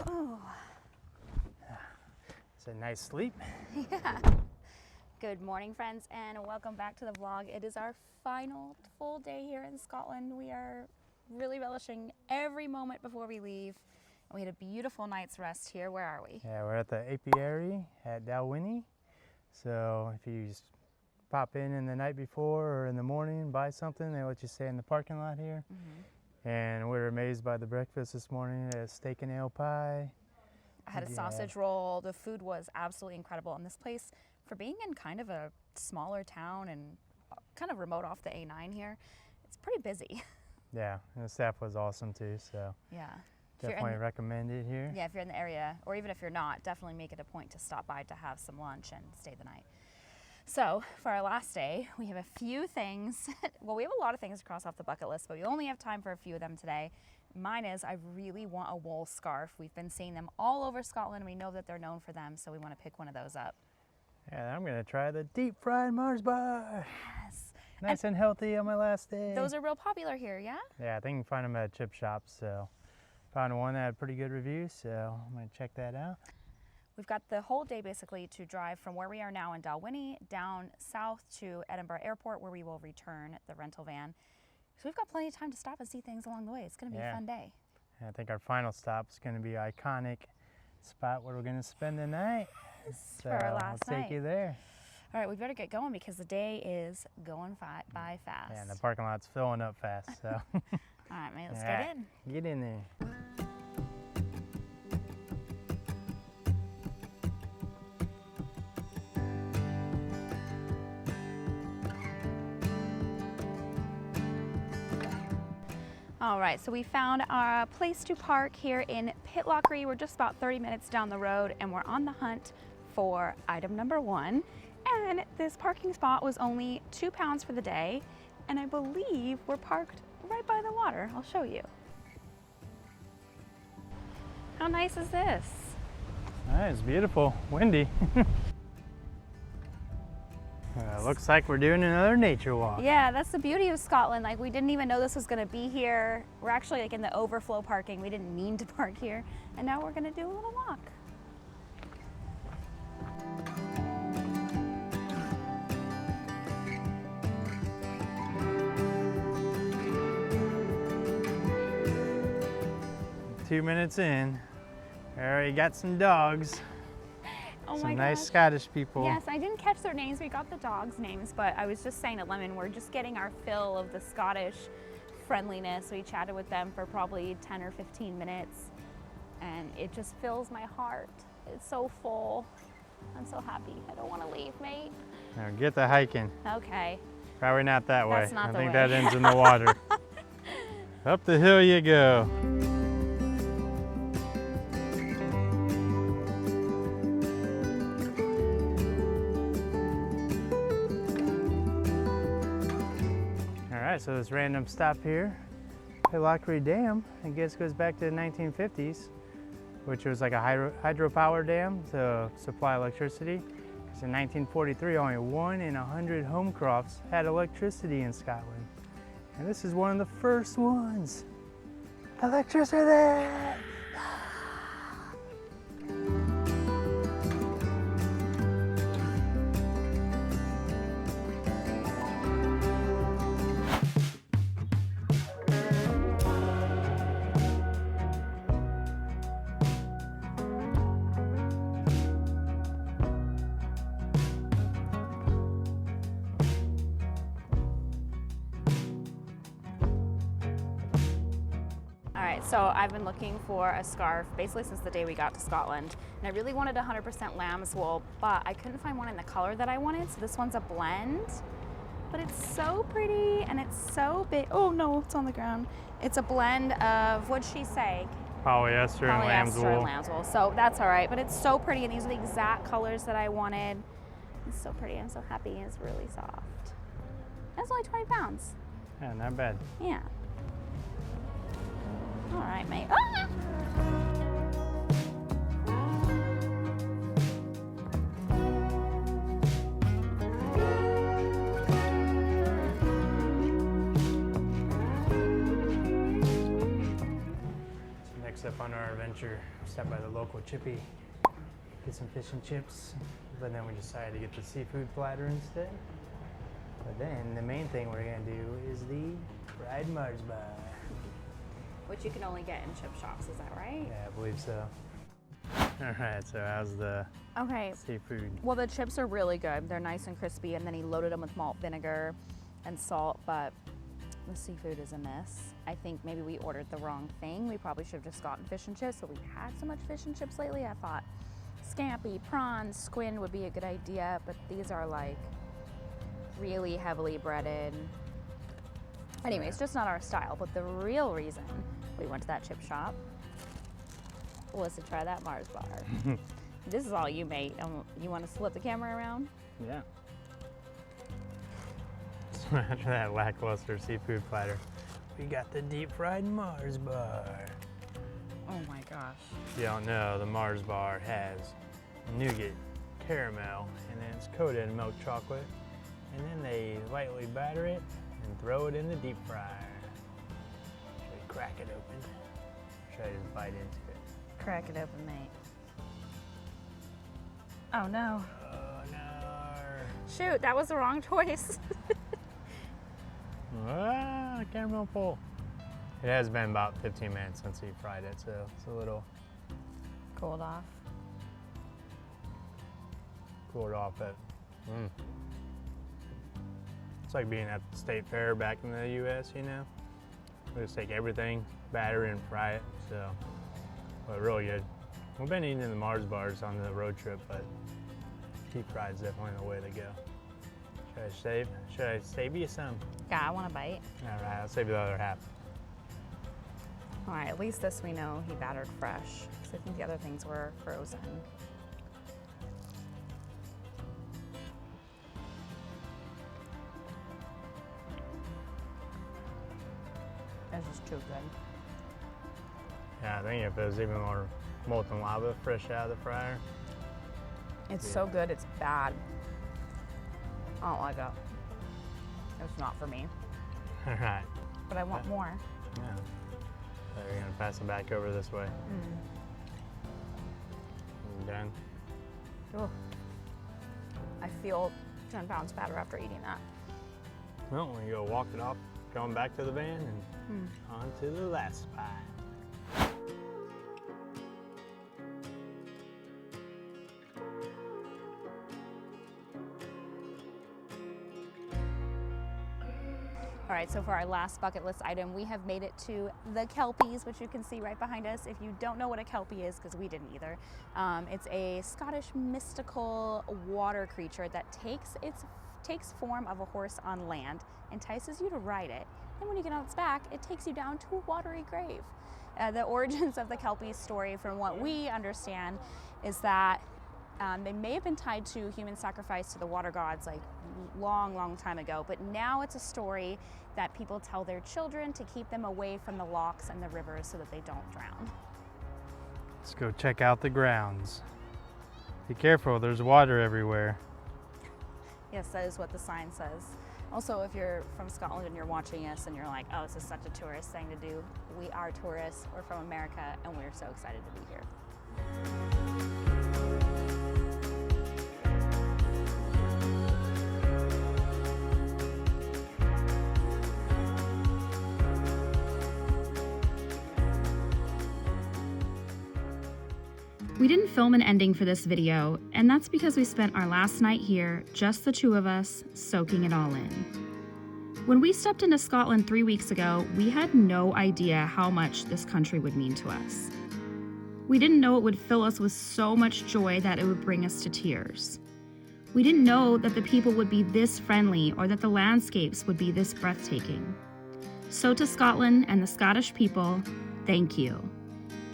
Oh. It's a nice sleep. Yeah. Good morning, friends, and welcome back to the vlog. It is our final full day here in Scotland. We are really relishing every moment before we leave. We had a beautiful night's rest here. Where are we? Yeah, we're at the apiary at Dalwhinnie. So if you just pop in the night before or in the morning, buy something, they let you stay in the parking lot here. And we were amazed by the breakfast this morning. A steak and ale pie. I had a sausage roll. The food was absolutely incredible. And this place, for being in kind of a smaller town and kind of remote off the A9 here, it's pretty busy. Yeah, and the staff was awesome too, so Yeah. definitely recommend it here. Yeah, if you're in the area, or even if you're not, definitely make it a point to stop by to have some lunch and stay the night. So for our last day, we have a few things. Well, we have a lot of things to cross off the bucket list, but we only have time for a few of them today. Mine is I really want a wool scarf. We've been seeing them all over Scotland. We know that they're known for them, so we want to pick one of those up. And I'm gonna try the deep fried Mars bar. Yes. Nice and healthy on my last day. Those are real popular here, yeah? Yeah, I think you can find them at chip shops, so found one that had pretty good reviews, so I'm gonna check that out. We've got the whole day basically to drive from where we are now in Dalwhinnie down south to Edinburgh Airport, where we will return the rental van. So we've got plenty of time to stop and see things along the way. It's going to be a fun day. And I think our final stop is going to be an iconic spot where we're going to spend the night. So for our last I'll take you there. All right, we better get going because the day is going by fast. Yeah, and the parking lot's filling up fast. So. All right, mate, let's get in. Get in there. All right, so we found our place to park here in Pitlochry. We're just about 30 minutes down the road and we're on the hunt for item number one. And this parking spot was only £2 for the day. And I believe we're parked right by the water. I'll show you. How nice is this? It's beautiful, windy. Looks like we're doing another nature walk. Yeah, that's the beauty of Scotland. Like, we didn't even know this was gonna be here. We're actually like in the overflow parking. We didn't mean to park here. And now we're gonna do a little walk. Two minutes in, we already got some dogs. Oh some my nice gosh. Scottish people. Yes, I didn't catch their names. We got the dogs' names, but I was just saying to Lemon, we're just getting our fill of the Scottish friendliness. We chatted with them for probably 10 or 15 minutes, and it just fills my heart. It's so full. I'm so happy. I don't want to leave, mate. Now get the hiking. Okay. Probably not that way. That's not the I think way. that ends in the water. Up the hill you go. Alright, so this random stop here, Pitlochry Dam, I guess goes back to the 1950s, which was like a hydropower dam to supply electricity. Because in 1943, only 1 in 100 home crops had electricity in Scotland. And this is one of the first ones. Electricity! So I've been looking for a scarf basically since the day we got to Scotland, and I really wanted 100% lamb's wool, but I couldn't find one in the color that I wanted, so this one's a blend. But it's so pretty and it's so big. Oh no, it's on the ground. It's a blend of, what'd she say? Polyester and lamb's wool. And lamb's wool. So that's all right, but it's so pretty, and these are the exact colors that I wanted. It's so pretty. I'm so happy. It's really soft. That's only 20 pounds. Yeah, not bad. Yeah. All right, mate. Ah! up on our adventure. Stopped by the local chippy, get some fish and chips, but then we decided to get the seafood platter instead. But then the main thing we're gonna do is the fried Mars bar. Which you can only get in chip shops, is that right? Yeah, I believe so. All right, so how's the seafood? Well, the chips are really good. They're nice and crispy, and then he loaded them with malt vinegar and salt, but the seafood is a miss. I think maybe we ordered the wrong thing. We probably should have just gotten fish and chips, but we've had so much fish and chips lately. I thought scampi, prawns, squid would be a good idea, but these are like really heavily breaded. Anyway, it's just not our style, but the real reason we went to that chip shop was to try that Mars bar. This is all you, mate. You want to flip the camera around? Yeah. So after that lackluster seafood platter, we got the deep fried Mars bar. Oh my gosh. If you don't know, the Mars bar has nougat, caramel, and then it's coated in milk chocolate. And then they lightly batter it and throw it in the deep fryer. Should we crack it open? Should I just bite into it? Crack it open, mate. Oh no. Oh no. Shoot, that was the wrong choice. Ah, caramel pull. It has been about 15 minutes since we fried it, so it's a little cooled off. Cooled off, but it's like being at the state fair back in the US, you know? We just take everything, batter it, and fry it, so, but really good. We've been eating the Mars bars on the road trip, but deep fried is definitely the way to go. Should I save you some? Yeah, I want a bite. All right, I'll save you the other half. All right, at least this we know he battered fresh, because I think the other things were frozen. It's just too good. Yeah, I think if it was even more molten lava fresh out of the fryer. It's so good, it's bad. I don't like it. It's not for me. All right. But I want more. Yeah. So you're gonna pass it back over this way. You done? Ooh. I feel 10 pounds fatter after eating that. Well, we go walk it off, going back to the van and on to the last spot. All right, so for our last bucket list item, we have made it to the Kelpies, which you can see right behind us. If you don't know what a Kelpie is, because we didn't either, it's a Scottish mystical water creature that takes form of a horse on land, entices you to ride it, and when you get on its back, it takes you down to a watery grave. The origins of the Kelpies story, from what we understand, is that they may have been tied to human sacrifice to the water gods like long time ago, but now it's a story that people tell their children to keep them away from the lochs and the rivers so that they don't drown. Let's go check out the grounds. Be careful, there's water everywhere. Yes, that is what the sign says. Also, if you're from Scotland and you're watching us and you're like, oh, this is such a tourist thing to do, we are tourists, we're from America, and we're so excited to be here. We didn't film an ending for this video, and that's because we spent our last night here, just the two of us, soaking it all in. When we stepped into Scotland 3 weeks ago, we had no idea how much this country would mean to us. We didn't know it would fill us with so much joy that it would bring us to tears. We didn't know that the people would be this friendly or that the landscapes would be this breathtaking. So to Scotland and the Scottish people, thank you.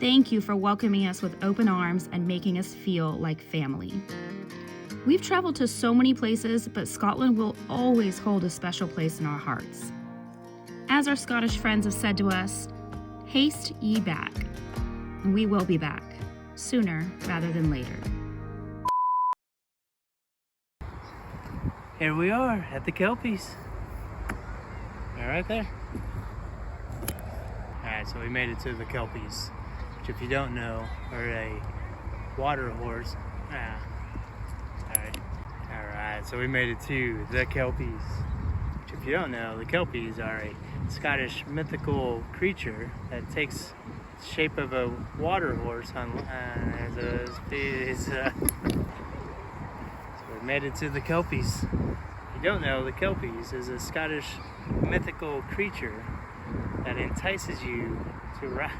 Thank you for welcoming us with open arms and making us feel like family. We've traveled to so many places, but Scotland will always hold a special place in our hearts. As our Scottish friends have said to us, haste ye back. And we will be back, sooner rather than later. Here we are at the Kelpies. They're right there. All right, so we made it to the Kelpies. which if you don't know, are a water horse. Alright, so we made it to the Kelpies, which if you don't know, the Kelpies are a Scottish mythical creature that takes the shape of a water horse so we made it to the Kelpies. If you don't know, the Kelpies is a Scottish mythical creature that entices you to ride.